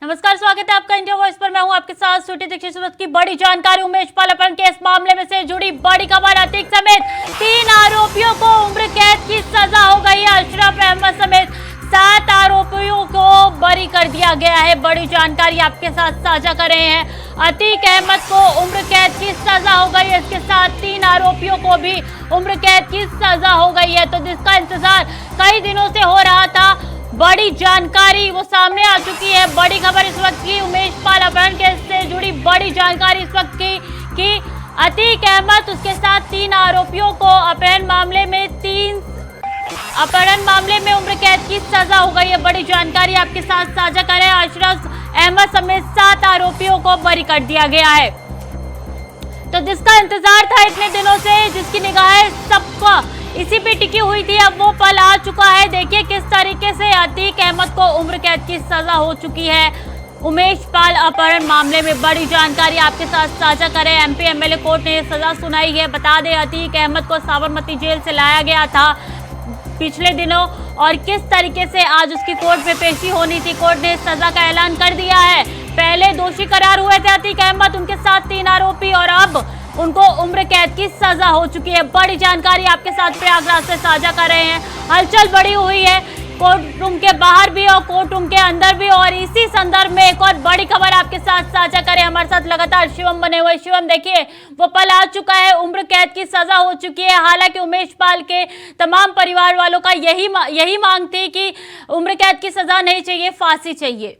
नमस्कार, स्वागत है आपका इंडिया वॉइस पर। मैं हूं आपके साथ श्रुति दीक्षित। सुबह की बड़ी जानकारी, उमेश पाल अपहरण केस मामले में से जुड़ी बड़ी खबर। अतीक समेत 3 आरोपियों को उम्र कैद की सजा हो गई है। अशरफ अहमद समेत 7 आरोपियों को बरी कर दिया गया है। बड़ी जानकारी आपके साथ साझा कर रहे हैं। अतीक अहमद को उम्र कैद की सजा हो गई है। इसके साथ 3 आरोपियों को भी उम्र कैद की सजा हो गई है। तो जिसका इंतजार कई दिनों से हो रहा था, बड़ी जानकारी वो सामने आ चुकी है। बड़ी खबर इस वक्त की, उमेश पाल अपहरण केस से जुड़ी बड़ी जानकारी इस वक्त की कि अतीक अहमद उसके साथ 3 आरोपियों को अपहरण मामले में उम्र कैद की सजा हो गई है। बड़ी जानकारी आपके साथ साझा करें। अशरफ अहमद समेत 7 आरोपियों को बरी कर दिया गया है। तो जिसका इंतजार था इतने दिनों से, जिसकी निगाहें सबका इसी पे टिकी हुई थी, अब वो पल आ चुका है। देखिए किस तरीके से अतीक अहमद को उम्र कैद की सजा हो चुकी है। उमेश पाल अपहरण मामले में बड़ी जानकारी आपके साथ साझा करें। एमपी एमएलए कोर्ट ने सजा सुनाई है। बता दें, अतीक अहमद को साबरमती जेल से लाया गया था पिछले दिनों, और किस तरीके से आज उसकी कोर्ट में पेशी होनी थी। कोर्ट ने सजा का ऐलान कर दिया है। पहले दोषी करार हुए थे अतीक अहमद, उनके साथ 3 आरोपी, और अब उनको उम्र कैद की सजा हो चुकी है। बड़ी जानकारी आपके साथ प्रयागराज से साझा कर रहे हैं। हलचल बड़ी हुई है कोर्ट रूम के बाहर भी और कोर्ट रूम के अंदर भी, और इसी संदर्भ में एक और बड़ी खबर आपके साथ साझा करें। हमारे साथ लगातार शिवम बने हुए। शिवम, देखिए वो पल आ चुका है, उम्र कैद की सजा हो चुकी है। हालांकि उमेश पाल के तमाम परिवार वालों का यही मांग थी कि उम्र कैद की सजा नहीं चाहिए, फांसी चाहिए।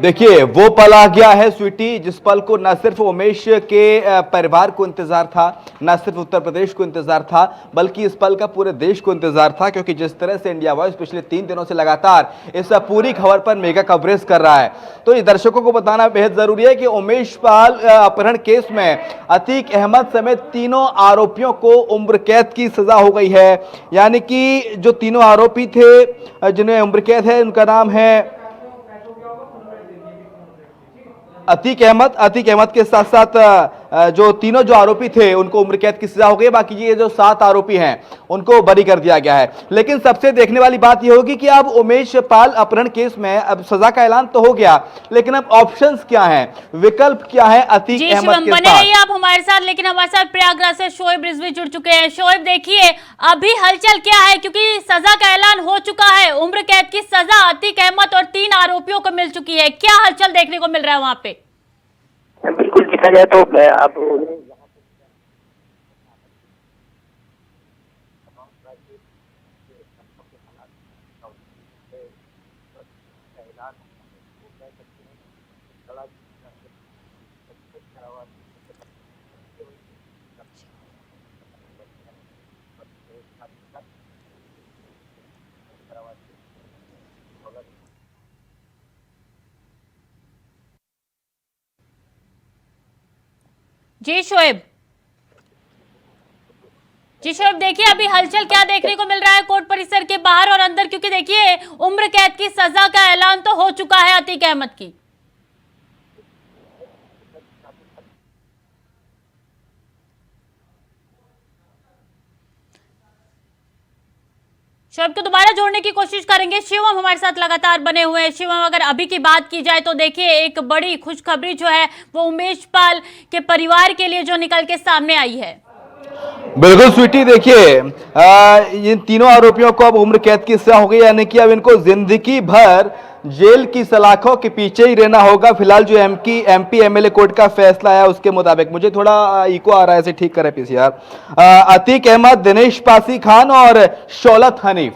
देखिए वो पल आ गया है स्वीटी, जिस पल को न सिर्फ उमेश के परिवार को इंतजार था, न सिर्फ उत्तर प्रदेश को इंतजार था, बल्कि इस पल का पूरे देश को इंतजार था। क्योंकि जिस तरह से इंडिया वॉइस पिछले 3 दिनों से लगातार इस पूरी खबर पर मेगा कवरेज कर रहा है, तो ये दर्शकों को बताना बेहद जरूरी है कि उमेश पाल अपहरण केस में अतीक अहमद समेत 3 आरोपियों को उम्र कैद की सजा हो गई है। यानी कि जो 3 आरोपी थे जिन्हें उम्र कैद है, उनका नाम है अतीक अहमद के साथ साथ जो तीनों जो आरोपी थे उनको उम्र कैद की सजा हो गई। बाकी ये जो 7 आरोपी हैं उनको बरी कर दिया गया है। लेकिन सबसे देखने वाली बात यह होगी कि अब उमेश पाल अपहरण केस में अब सजा का ऐलान तो हो गया, लेकिन अब ऑप्शंस क्या हैं, विकल्प क्या है अतीक अहमद के बने साथ। रहिए आप हमारे साथ। लेकिन हमारे साथ प्रयागराज से शोएब रिजवी जुड़ चुके हैं। शोएब, देखिए अभी हलचल क्या है, क्योंकि सजा का ऐलान हो चुका है। उम्र कैद की सजा अतीक अहमद और 3 आरोपियों को मिल चुकी है। क्या हलचल देखने को मिल रहा है वहां पे? बिल्कुल देखा जाए तो अब जी शोएब, देखिए अभी हलचल क्या देखने को मिल रहा है कोर्ट परिसर के बाहर और अंदर, क्योंकि देखिए उम्र कैद की सजा का ऐलान तो हो चुका है अतीक अहमद की। शिवम को दोबारा जोड़ने की कोशिश करेंगे। शिवम हमारे साथ लगातार बने हुए हैं। शिवम, अगर अभी की बात की जाए तो देखिए एक बड़ी खुशखबरी जो है वो उमेश पाल के परिवार के लिए जो निकल के सामने आई है। बिल्कुल स्वीटी, देखिए इन 3 आरोपियों को अब उम्र कैद की सजा हो गई। यानी कि अब इनको जिंदगी भर जेल की सलाखों के पीछे ही रहना होगा। फिलहाल जो एमपी एमएलए कोर्ट का फैसला है उसके मुताबिक, मुझे थोड़ा इको आ रहा है, इसे ठीक करे पीसीआर। अतीक अहमद, दिनेश पासी खान और शौलत हनीफ,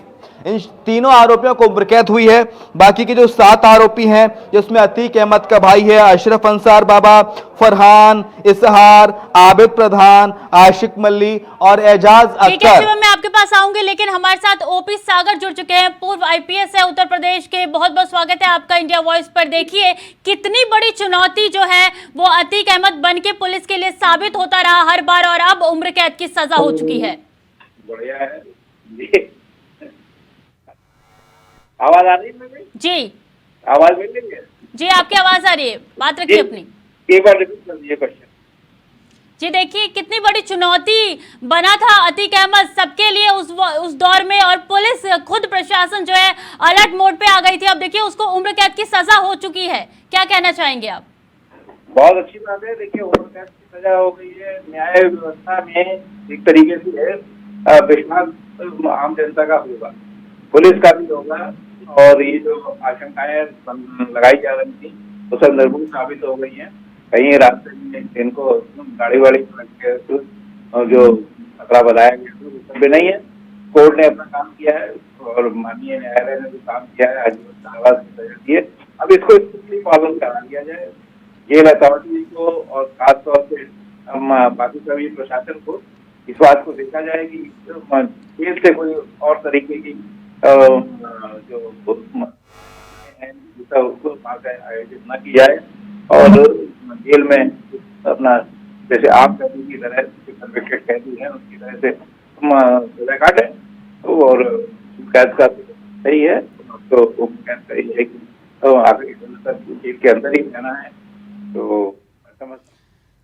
इन 3 आरोपियों को उम्र कैद हुई है। बाकी के जो 7 आरोपी हैं, जिसमें अतीक अहमद का भाई है अशरफ अंसार बाबा, फरहान, इसहार, आबिद प्रधान, आशिक मल्ली और एजाज अख्तर। मैं आपके पास आऊंगी, लेकिन हमारे साथ ओपी सागर जुड़ चुके हैं, पूर्व आईपीएस है उत्तर प्रदेश के। बहुत बहुत स्वागत है आपका इंडिया वॉइस पर। देखिए कितनी बड़ी चुनौती जो है वो अतीक अहमद बन के पुलिस के लिए साबित होता रहा हर बार, और अब उम्र कैद की सजा हो चुकी है। बढ़िया है। आवाज आ रही है? जी आवाज मिल रही है? जी, आपकी आवाज आ रही है, बात रखिए अपनी। एक बार रिपीट कर दीजिए क्वेश्चन। जी देखिए, कितनी बड़ी चुनौती बना था अतीक अहमद सबके लिए उस दौर में, और पुलिस खुद प्रशासन जो है अलर्ट मोड पे आ गई थी। अब देखिए उसको उम्र कैद की सजा हो चुकी है, क्या कहना चाहेंगे आप? बहुत अच्छी बात है। देखिए उम्र कैद की सजा हो गई है, न्याय व्यवस्था में एक तरीके से है विश्वास आम जनता का होगा, पुलिस का भी होगा, और ये जो आशंकाएं लगाई जा रही थी वो सब निर्मूल साबित हो गई हैं। कहीं रास्ते में इनको गाड़ी वाड़ी जो खतरा बनाया गया था वो सब भी नहीं है। कोर्ट ने अपना काम किया है और माननीय न्यायालय ने भी काम किया है, आजीवन कारावास की सजा दी है। अब इसको स्ट्रिक्टली पालन करा दिया जाए जेल अथॉरिटी को, और खासतौर से बाकी सभी प्रशासन को इस बात को देखा जाए कि जेल से कोई और तरीके की जो उसको आयोजित न की जाए, और जेल में अपना जैसे आम कैदी की तरह कन्विक्टेड कैदी है उसकी तरह से सजा काटे, और कैद का सही है तो कैद सही है कि आखिरी जेल के अंदर ही रहना है।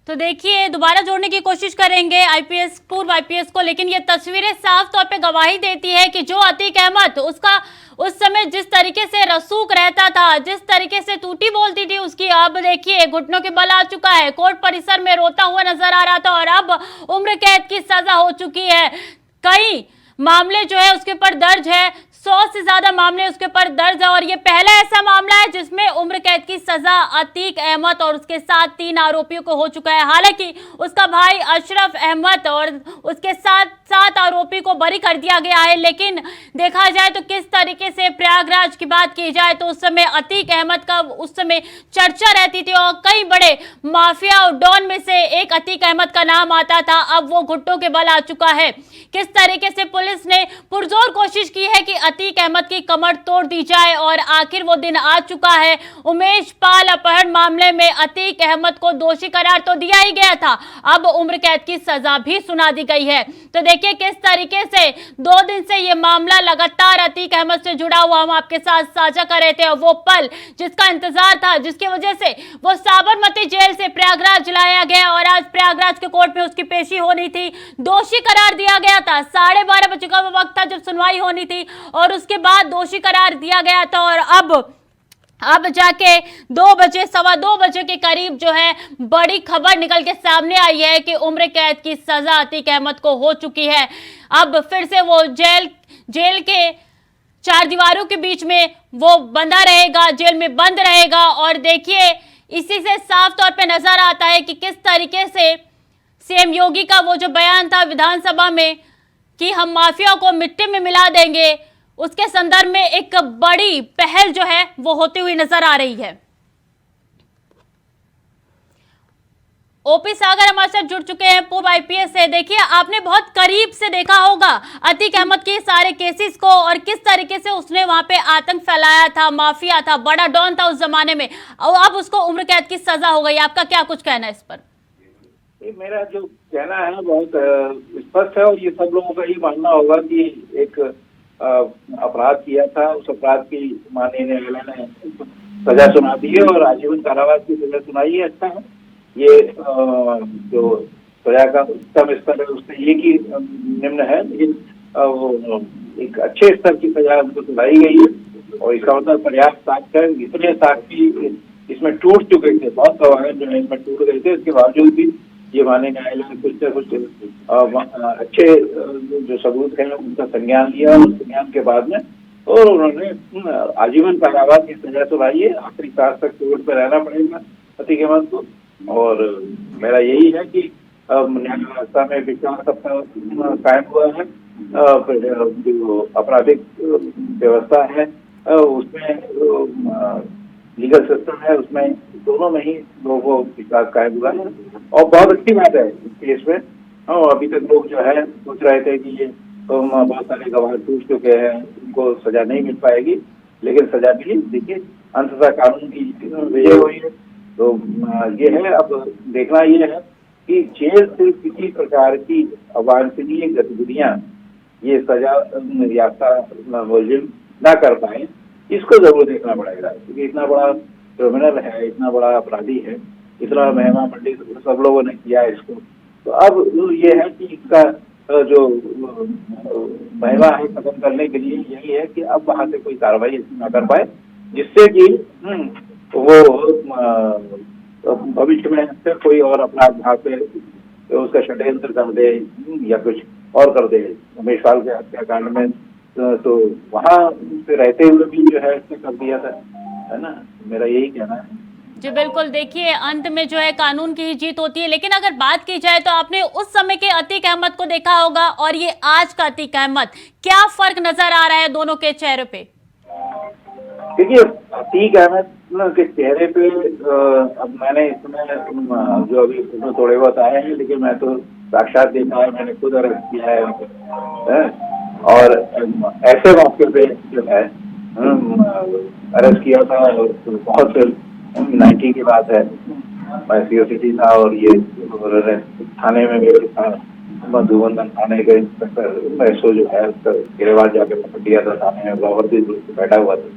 तो देखिए दोबारा जोड़ने की कोशिश करेंगे आईपीएस, पूर्व आईपीएस को, लेकिन ये तस्वीरें साफ तौर पे गवाही देती है कि जो अतीक अहमद उसका उस समय जिस तरीके से रसूख रहता था, जिस तरीके से टूटी बोलती थी उसकी, अब देखिए घुटनों के बल आ चुका है, कोर्ट परिसर में रोता हुआ नजर आ रहा था, और अब उम्र कैद की सजा हो चुकी है। कई मामले जो है उसके ऊपर दर्ज है, 100 से ज्यादा मामले उसके ऊपर दर्ज है, और ये पहला ऐसा मामला है जिसमें उम्र कैद की सजा अतीक अहमद और उसके साथ 3 आरोपियों को हो चुका है। हालांकि उसका भाई अशरफ अहमद और उसके साथ 7 आरोपी को बरी कर दिया गया है, लेकिन देखा जाए तो किस तरीके से प्रयागराज की बात की जाए तो उस समय अतीक अहमद का उस समय चर्चा रहती थी, और कई बड़े माफिया और डॉन में से एक अतीक अहमद का नाम आता था। अब वो घुटनों के बल आ चुका है। किस तरीके से पुलिस ने पुरजोर कोशिश की है कि अतीक अहमद की कमर तोड़ दी जाए, और आखिर वो दिन आ चुका है। उमेश पाल अपहरण मामले में अतीक अहमद को दोषी करार तो दिया ही गया था, अब उम्र कैद की सजा भी सुना दी गई है। तो देखिए किस तरीके से 2 दिन से ये मामला लगातार अतीक अहमद से जुड़ा हुआ हम आपके साथ साझा कर रहे थे, और वो पल जिसका इंतजार था, जिसकी वजह से वो साबरमती जेल से प्रयागराज लाया गया, और आज प्रयागराज के कोर्ट में उसकी पेशी होनी थी, दोषी करार दिया गया था। 12:30 बजे का वक्त था जब सुनवाई होनी थी, और उसके बाद दोषी करार दिया गया था, और अब जाके 2 बजे, 2:15 बजे के करीब जो है बड़ी खबर निकल के सामने आई है कि उम्र कैद की सजा अतीक अहमद को हो चुकी है। अब फिर से वो जेल के 4 दीवारों के बीच में वो बंधा रहेगा, जेल में बंद रहेगा। और देखिए इसी से साफ तौर पे नजर आता है कि किस तरीके से सीएम योगी का वो जो बयान था विधानसभा में कि हम माफिया को मिट्टी में मिला देंगे, उसके संदर्भ में एक बड़ी पहल जो है वो होती हुई नजर आ रही है। ओपी सागर हमारे साथ जुड़ चुके हैं, पूर्व आईपीएस से। देखिए आपने बहुत करीब से देखा होगा अतीक अहमद के सारे केसेस को, और किस तरीके से उसने वहां पे आतंक फैलाया था, माफिया था, बड़ा डॉन था उस जमाने में, और अब उसको उम्र कैद की सजा हो गई। आपका क्या कुछ कहना है इस पर? मेरा जो कहना है बहुत स्पष्ट है, और ये सब लोगों का ही मानना होगा कि एक अपराध किया था, उस अपराध की माननीय न्यायालय ने सजा सुना दी है और आजीवन कारावास की सजा सुनाई है। अच्छा है, ये जो सजा का उत्तम स्तर है उससे एक ही निम्न है, लेकिन वो एक अच्छे स्तर की सजा उनको सुनाई गई है, और इसका मतलब पर्याप्त साक्ष्य है। इतने साक्षी इसमें टूट चुके थे, बहुत गवाह जो है इसमें टूट गए थे, इसके बावजूद भी ये माननीय न्यायालय ने कुछ न कुछ अच्छे जो सबूत हैं उनका संज्ञान लिया, और संज्ञान के बाद में और उन्होंने आजीवन कारावास की सजा सुनाई है। आखिरी सांस तक कोर्ट में रहना पड़ेगा अतीक अहमद को, और मेरा यही है कि न्याय व्यवस्था में विश्वास अपना कायम हुआ है। जो आपराधिक व्यवस्था है उसमें लीगल सिस्टम है, उसमें दोनों में ही लोगों को विश्वास कायम हुआ है, और बहुत अच्छी बात है इस केस में। अभी तक लोग जो है सोच रहे थे कि ये बहुत सारे गवाह टूट चुके हैं, उनको सजा नहीं मिल पाएगी, लेकिन सजा मिली। देखिए अंततः कानून की विजय हुई है। तो ये है, अब देखना ये है कि जेल से किसी प्रकार की अवांछनीय गतिविधियां ये सजा याफ्ता मुलजिम ना कर पाए, इसको जरूर देखना पड़ेगा, क्योंकि इतना बड़ा क्रिमिनल है, इतना बड़ा अपराधी है, इतना महंगा मंडी सब लोगों ने किया इसको, तो अब ये है कि इसका जो महिमा है खत्म करने के लिए यही है कि अब वहां से कोई कार्रवाई न कर पाए, जिससे कि वो भविष्य में फिर कोई और अपराध वहां पे उसका षड्यंत्र कर दे या कुछ और कर दे। उमेश पाल के हत्याकांड में तो वहां पे रहते हुए भी जो है इसने कर दिया था, है ना। मेरा यही कहना है। जी बिल्कुल, देखिए अंत में जो है कानून की ही जीत होती है। लेकिन अगर बात की जाए तो आपने उस समय के अतीक अहमद को देखा होगा और ये आज का अतीक अहमद, क्या फर्क नजर आ रहा है दोनों के चेहरे पे? देखिए अतीक अहमद के चेहरे पे अब मैंने इसमें जो अभी फोटो थोड़े बहुत आए हैं, लेकिन मैं तो साक्षात देखा है, मैंने खुद अरेस्ट किया है और ऐसे मौके पे जो है अरेस्ट किया था। बहुत 90 की बात है, मैं सीओसीटी था और ये थाने में मेरे मधुबन थाने के इंस्पेक्टर मैसो जो है उसका गिरवाज जाके पकड़ दिया था थाने में, बावर्दी बैठा हुआ था।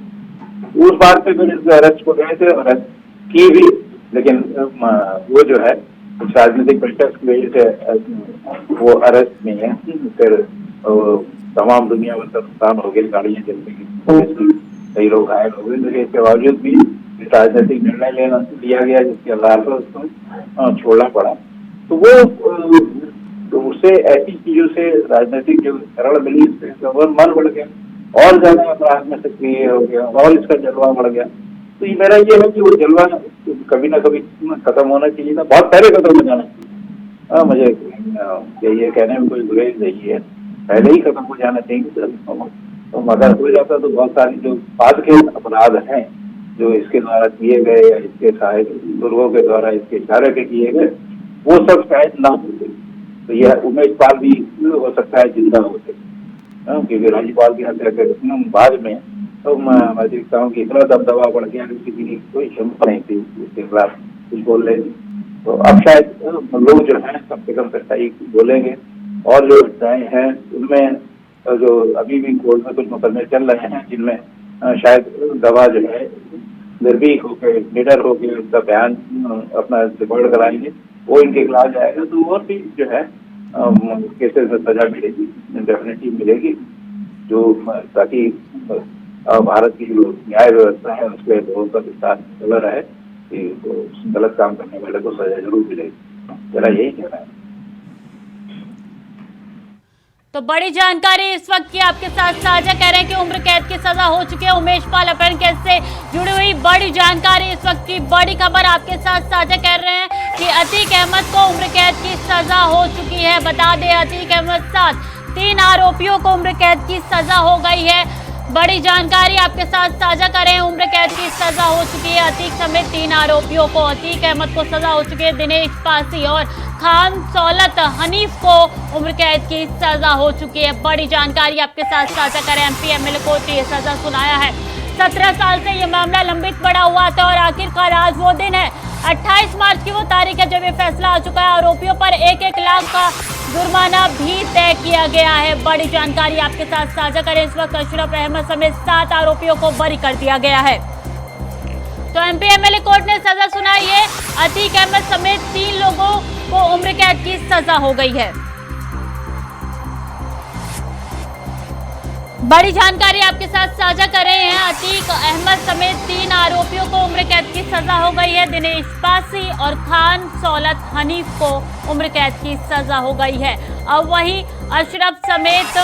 उस बात पे फिर इस अरेस्ट को गए थे, अरेस्ट की भी, लेकिन वो जो है कुछ राजनीतिक प्रेशर की वजह से वो अरेस्ट नहीं है। फिर तमाम दुनिया भर का नुकसान हो गया, गाड़ियाँ जल गई, कई लोग घायल हो गए, लेकिन इसके बावजूद भी राजनीतिक निर्णय लिया गया जिसके आधार पर उसको छोड़ना पड़ा। तो वो तो उससे ऐसी चीजों से राजनीतिक जो शरण मिली और मन बढ़ गया और ज्यादा अपराध में सक्रिय हो गया और इसका जलवा बढ़ गया। तो ये मेरा ये है कि वो जलवा कभी ना कभी खत्म होना चाहिए था, बहुत पहले खत्म हो जाना चाहिए। मुझे ये कहने में कोई गुरेज नहीं है, पहले ही खत्म हो जाना चाहिए। तो मगर हो जाता तो बहुत सारी जो बाद के अपराध हैं जो इसके द्वारा किए गए या इसके सहायक दुर्गों के द्वारा इसके इशारे पे किए गए, वो सब शायद ना होते। तो यह उमेश पाल भी हो सकता है जिंदा होते, क्योंकि राज्यपाल की हत्या के बाद में तो मैं देखता हूँ कि इतना दबदबा बढ़ गया, किसी की कोई हिम्मत नहीं थी इसके खिलाफ कुछ बोलने की। तो अब शायद लोग जो है कम से कम सच्चाई बोलेंगे और जो घटनाएं हैं उनमें जो अभी भी कोर्ट में कुछ मुकदमे चल रहे हैं जिनमें शायद गवाह जो है निर्भीक होकर निडर होकर उसका बयान अपना रिकॉर्ड कराएंगे, वो इनके खिलाफ जाएगा तो और भी जो है केसेस में सजा मिलेगी, डेफिनेटली मिलेगी, जो ताकि भारत की जो न्याय व्यवस्था है उसके लोगों का विस्तार चल रहा है कि गलत काम करने वाले को सजा जरूर मिलेगी। मेरा यही कहना है। तो बड़ी जानकारी इस वक्त की आपके साथ साझा कर रहे हैं कि उम्र कैद की सजा हो चुकी है उमेश पाल अपहरण केस से जुड़ी हुई बड़ी जानकारी, इस वक्त की बड़ी खबर आपके साथ साझा कर रहे हैं कि अतीक अहमद को उम्र कैद की सजा हो चुकी है। बता दें अतीक अहमद साथ 3 आरोपियों को उम्र कैद की सजा हो गई है। बड़ी जानकारी आपके साथ साझा कर रहे हैं, उम्र कैद की सजा हो चुकी है अतीक समेत 3 आरोपियों को। अतीक अहमद को सजा हो चुकी है, दिनेश पासी और खान सौलत हनीफ को उम्र कैद की सजा हो चुकी है। बड़ी जानकारी आपके साथ साझा करें, एमपी एमएलए कोर्ट ने यह सजा सुनाया है। 17 साल से यह मामला लंबित पड़ा हुआ था और आखिरकार आज वो दिन है, 28 मार्च की वो तारीख है जब ये फैसला आ चुका है। आरोपियों पर 1-1 लाख का जुर्माना भी तय किया गया है। बड़ी जानकारी आपके साथ साझा करें, इस वक्त अशरफ अहमद समेत 7 आरोपियों को बरी कर दिया गया है। तो एमपी एमएलए कोर्ट ने सजा सुनाई है, अतीक अहमद समेत 3 लोगों को उम्र कैद की सजा हो गई है। बड़ी जानकारी आपके साथ साझा कर रहे हैं, अतीक अहमद समेत 3 आरोपियों को उम्र कैद की सजा हो गई है। दिनेश पासी और खान सौलत हनीफ को उम्र कैद की सजा हो गई है। अब वही अशरफ समेत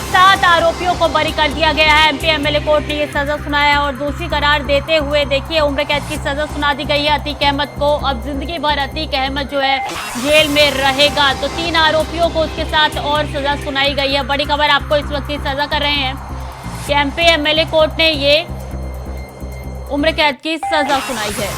7 आरोपियों को बरी कर दिया गया है। एमपी एमएलए कोर्ट ने यह सजा सुनाया है और दोषी करार देते हुए देखिए उम्र कैद की सजा सुना दी गई है अतीक अहमद को। अब जिंदगी भर अतीक अहमद जो है जेल में रहेगा। तो 3 आरोपियों को उसके साथ और सजा सुनाई गई है। बड़ी खबर आपको इस वक्त की सजा कर रहे हैं कि एमपी एमएलए कोर्ट ने ये उम्र कैद की सजा सुनाई है।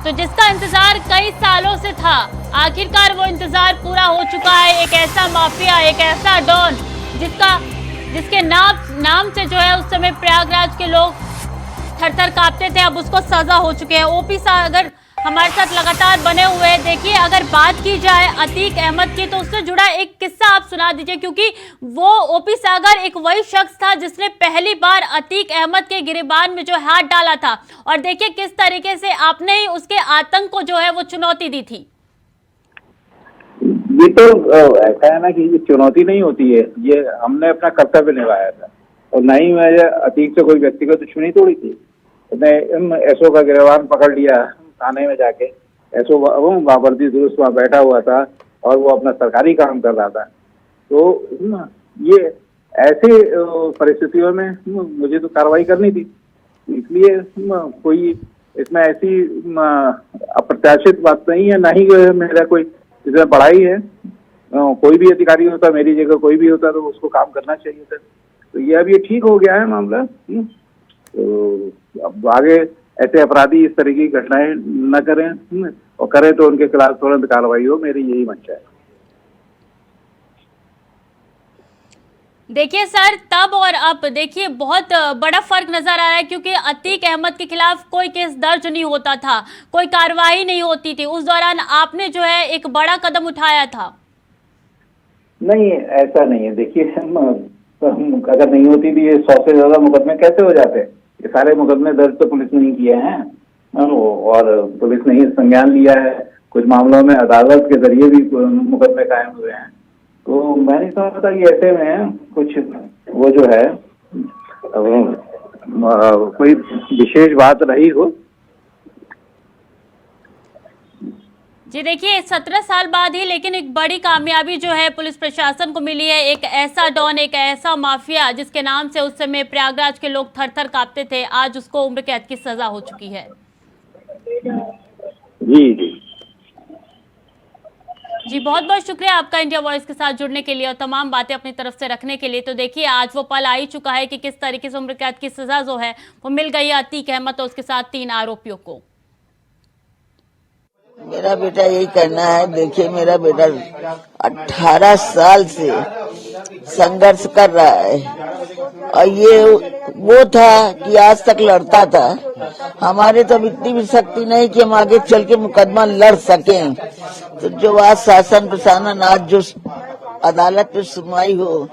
तो जिसका इंतजार कई सालों से था, आखिरकार वो इंतजार पूरा हो चुका है। एक ऐसा माफिया, एक ऐसा डॉन जिसके नाम से जो है उस समय प्रयागराज के लोग थर-थर कांपते थे, अब उसको सजा हो चुकी है। ओपी सागर हमारे साथ लगातार बने हुए हैं। देखिए, अगर बात की जाए अतीक अहमद की, तो उससे जुड़ा एक किस्सा आप सुना दीजिए, क्योंकि वो ओपी सागर एक वही शख्स था जिसने पहली बार अतीक अहमद के गिरेबान में जो हाथ डाला था, और देखिए किस तरीके से आपने ही उसके आतंक को जो है वो चुनौती दी थी। ये तो ऐसा है ना कि ये चुनौती नहीं होती है, ये हमने अपना कर्तव्य निभाया था, और न ही मैं अतीक से कोई व्यक्तिगत दुश्मनी तोड़ी थी। मैं एसओ का गिरबान पकड़ लिया थाने में जाके। एसओ वो बाबर्दी दुरुस्त वहाँ बैठा हुआ था और वो अपना सरकारी काम कर रहा था। तो ये ऐसे परिस्थितियों में मुझे तो कार्रवाई करनी थी, इसलिए कोई इसमें ऐसी अप्रत्याशित बात नहीं है, ना ही मेरा कोई इसमें बड़ाई है। कोई भी अधिकारी होता, मेरी जगह कोई भी होता, तो उसको काम करना चाहिए था। तो ये अब ये ठीक हो गया है मामला। तो अब आगे ऐसे अपराधी इस तरह की घटनाएं न करें, और करें तो उनके खिलाफ तुरंत कार्रवाई हो, मेरी यही मंशा है। देखिए सर, तब और अब देखिए बहुत बड़ा फर्क नजर आ रहा है, क्योंकि अतीक अहमद के खिलाफ कोई केस दर्ज नहीं होता था, कोई कार्रवाई नहीं होती थी। उस दौरान आपने जो है एक बड़ा कदम उठाया था। नहीं, ऐसा नहीं है। देखिए, अगर नहीं होती थी ये 100 से ज्यादा मुकदमे कैसे हो जाते? ये सारे मुकदमे दर्ज तो पुलिस ने किए हैं, और पुलिस ने ही संज्ञान लिया है। कुछ मामलों में अदालत के जरिए भी मुकदमे कायम हुए हैं। तो मैं नहीं समझता कि ऐसे में कुछ वो जो है कोई विशेष बात रही हो। जी देखिए, 17 साल बाद ही लेकिन एक बड़ी कामयाबी जो है पुलिस प्रशासन को मिली है। एक ऐसा डॉन, एक ऐसा माफिया जिसके नाम से उस समय प्रयागराज के लोग थर थर कांपते थे, आज उसको उम्र कैद की सजा हो चुकी है। जी जी जी, बहुत बहुत शुक्रिया आपका इंडिया वॉइस के साथ जुड़ने के लिए और तमाम बातें अपनी तरफ से रखने के लिए। तो देखिए, आज वो पल आ ही चुका है कि किस तरीके से उम्र कैद की सजा जो है वो मिल गई है अतीक अहमद और उसके साथ 3 आरोपियों को। मेरा बेटा यही कहना है। देखिए, मेरा बेटा 18 साल से संघर्ष कर रहा है, और ये वो था कि आज तक लड़ता था। हमारे तो इतनी भी शक्ति नहीं कि हम आगे चल के मुकदमा लड़ सकें। तो जो आज शासन प्रशासन, आज जो अदालत में सुनवाई हो,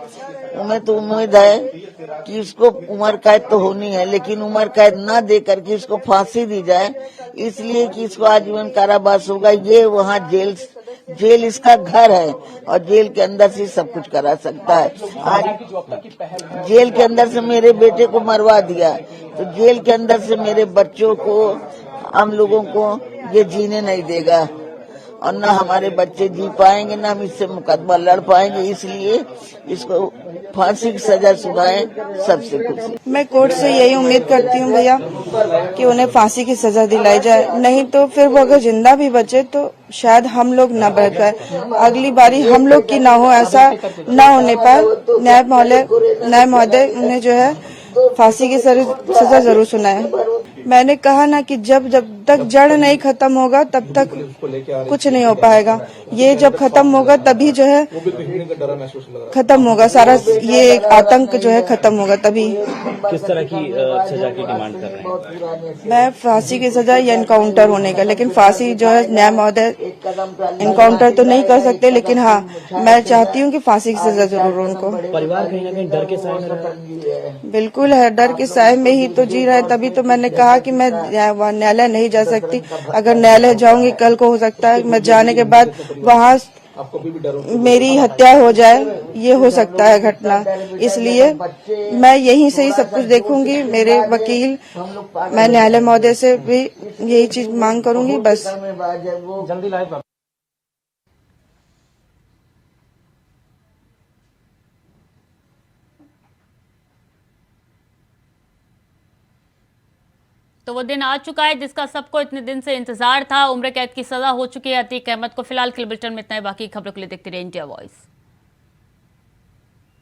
उन्हें तो उम्मीद है कि उसको उम्र कैद तो होनी है, लेकिन उम्र कैद न दे करके इसको फांसी दी जाए, इसलिए कि इसको आजीवन कारावास होगा। ये वहाँ जेल इसका घर है, और जेल के अंदर से सब कुछ करा सकता है। आज जेल के अंदर से मेरे बेटे को मरवा दिया, तो जेल के अंदर से मेरे बच्चों को, हम लोगों को ये जीने नहीं देगा, और न हमारे बच्चे जी पाएंगे, न हम इससे मुकदमा लड़ पाएंगे। इसलिए इसको फांसी की सजा सुनाए, सबसे खुशी। मैं कोर्ट से यही उम्मीद करती हूँ भैया कि उन्हें फांसी की सजा दिलाई जाए, नहीं तो फिर वो अगर जिंदा भी बचे तो शायद हम लोग न बच पाए, अगली बारी हम लोग की ना हो, ऐसा न होने पाए। न्याय महोदय उन्हें जो है फांसी की सजा जरूर सुनाए। मैंने कहा ना कि जब तक जड़ नहीं खत्म होगा तब तक कुछ नहीं हो पाएगा। ये जब खत्म होगा तभी जो है खत्म होगा सारा, ये एक आतंक जो है खत्म होगा तभी। किस तरह की सजा की डिमांड कर रहे हैं? मैं फांसी की सजा या इनकाउंटर होने का, लेकिन फांसी जो है न्याय महोदय इनकाउंटर तो नहीं कर सकते, लेकिन हाँ मैं चाहती हूँ कि फांसी की सजा जरूर उनको। परिवार कहीं ना कहीं डर के साए में रहता है। बिल्कुल है, डर के साए में ही तो जी रहे। तभी तो मैंने कहा कि मैं न्यायालय नहीं जा सकती। अगर न्यायालय जाऊंगी कल को हो सकता है मैं जाने के बाद वहाँ मेरी हत्या हो जाए, ये हो सकता है घटना। इसलिए मैं यहीं से ही सब कुछ देखूंगी। मेरे वकील, मैं न्यायालय महोदय से भी यही चीज मांग करूंगी बस। जल्दी लाइव। तो वो दिन आ चुका है जिसका सबको इतने दिन से इंतजार था। उम्र कैद की सजा हो चुकी है अतीक अहमद को। फिलहाल के बुलेटिन में इतना ही, बाकी खबरों के लिए देखते रहिए इंडिया वॉइस।